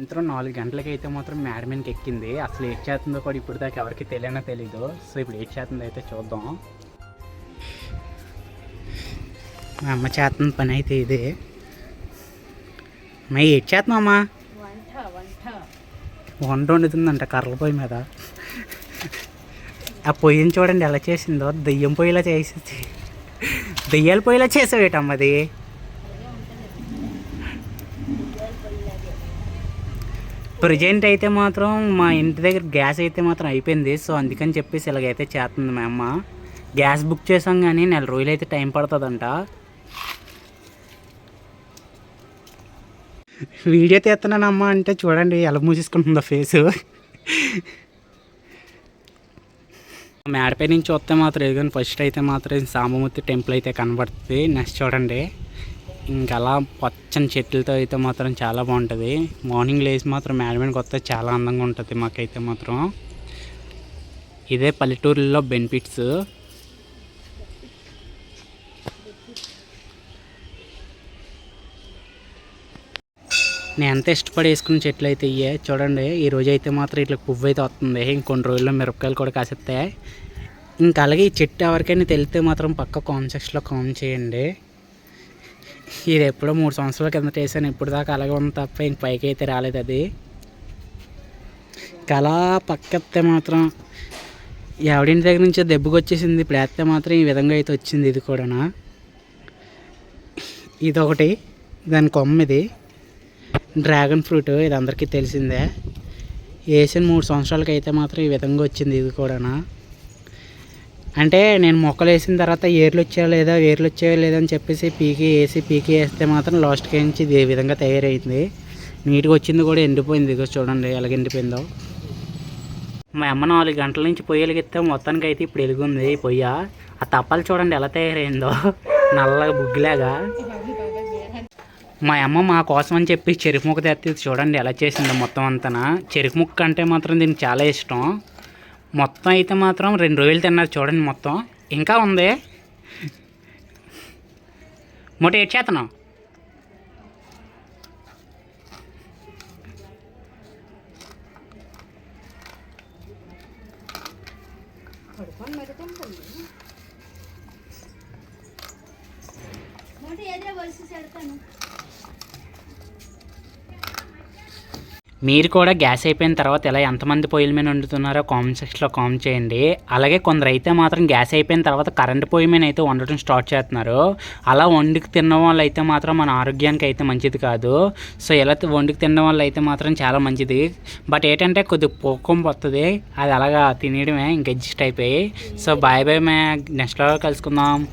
సాయంత్రం 4 గంటలకి అయితే మాత్రం మేడ మీదకి ఎక్కింది. అసలు ఏం చేస్తుందో కూడా ఇప్పుడు దాకా ఎవరికి తెలీదు. సో ఇప్పుడు ఏం చేస్తుందో అయితే చూద్దాం. మా అమ్మ చేస్తున్న పని అయితే ఇదే. మా ఏం చేస్తున్నామ్మా? వంట వండుతుందంట కర్రల పొయ్యి మీద. ఆ పొయ్యిని చూడండి ఎలా చేసిందో, దెయ్యం పొయ్యిలా చేసేది. దెయ్యాల పొయ్యిలా చేసావేటమ్మా అది. ప్రజెంట్ అయితే మాత్రం మా ఇంటి దగ్గర గ్యాస్ అయితే మాత్రం అయిపోయింది. సో అందుకని చెప్పేసి ఇలాగైతే చేస్తుంది మా అమ్మ. గ్యాస్ బుక్ చేసాం కానీ 4 రోజులు అయితే టైం పడుతుందంట. వీడియో తీస్తున్నానమ్మా అంటే చూడండి ఎలా మూసేసుకుంటుందో ఫేసు. మేడపై నుంచి వస్తే మాత్రం ఏదైనా ఫస్ట్ అయితే మాత్రం సాంబమూర్తి టెంపుల్ అయితే కనబడుతుంది. నెక్స్ట్ చూడండి ఇంకా అలా పచ్చని చెట్లతో అయితే మాత్రం చాలా బాగుంటుంది. మార్నింగ్ లేచి మాత్రం మేడ మీదకి వస్తే చాలా అందంగా ఉంటుంది మాకైతే మాత్రం. ఇదే పల్లెటూరులో బెనిఫిట్స్. నేను ఎంత ఇష్టపడి వేసుకున్న చెట్లు అయితే ఇవే చూడండి. ఈరోజు అయితే మాత్రం ఇట్లా పువ్వు అయితే వస్తుంది. ఇంకొన్ని రోజుల్లో మిరపకాయలు కూడా కాసేస్తాయి. ఇంకా అలాగే ఈ చెట్టు ఎవరికైనా తెలిస్తే మాత్రం పక్క కామెంట్ సెక్షన్లో కామెంట్ చేయండి. ఇది ఎప్పుడో 3 సంవత్సరాల కిందట వేసాను. ఇప్పుడు దాకా అలాగే ఉంది తప్ప ఇంక పైకి అయితే రాలేదు అది. అలా పక్కెత్తే మాత్రం ఎవడింటి దగ్గర నుంచో దెబ్బకి వచ్చేసింది. ఇప్పుడు వేస్తే మాత్రం ఈ విధంగా అయితే వచ్చింది. ఇది కూడా ఇదొకటి, దాని కొమ్మ ఇది డ్రాగన్ ఫ్రూట్. ఇది అందరికీ తెలిసిందే. వేసిన 3 సంవత్సరాలకి అయితే మాత్రం ఈ విధంగా వచ్చింది. ఇది కూడా అంటే నేను మొక్కలు వేసిన తర్వాత వేర్లు వచ్చాయో లేదా అని చెప్పేసి పీకి వేస్తే మాత్రం లాస్ట్కి నుంచి ఇది ఏ విధంగా తయారైంది. నీట్గా వచ్చింది కూడా ఎండిపోయింది. ఇదిగో చూడండి ఎలాగ ఎండిపోయిందో. మా అమ్మ 4 గంటల నుంచి పొయ్యి వెలిగిస్తే మొత్తానికి అయితే ఇప్పుడు వెలుగుంది పొయ్య. ఆ తప్పలు చూడండి ఎలా తయారైందో నల్లగా బుగ్గిలాగా. మా అమ్మ మా కోసం అని చెప్పి చెరుకు ముక్క తెత్తి చూడండి ఎలా చేసిందో మొత్తం అంతా. చెరుకు ముక్క అంటే మాత్రం దీనికి చాలా ఇష్టం. మొత్తం అయితే మాత్రం 2 రోజులు తిన్నారు చూడండి. మొత్తం ఇంకా ఉంది. మొట్ట ఏడ్ చేస్తున్నావు. మీరు కూడా గ్యాస్ అయిపోయిన తర్వాత ఇలా ఎంతమంది పొయ్యిల మీద వండుతున్నారో కామెంట్ సెక్షన్లో కామెంట్ చేయండి. అలాగే కొందరు అయితే మాత్రం గ్యాస్ అయిపోయిన తర్వాత కరెంట్ పొయ్యి మీద అయితే వండటం స్టార్ట్ చేస్తున్నారు. అలా వండుకు తినడం వల్ల అయితే మాత్రం మన ఆరోగ్యానికి అయితే మంచిది కాదు. సో ఇలా వండుకు తినడం వల్ల అయితే మాత్రం చాలా మంచిది. బట్ ఏంటంటే కొద్దిగా పోకం పోతుంది. అది అలాగా తినేయడమే ఇంక అడ్జస్ట్ అయిపోయి. సో బాయ్ నెక్స్ట్ కలుసుకుందాం.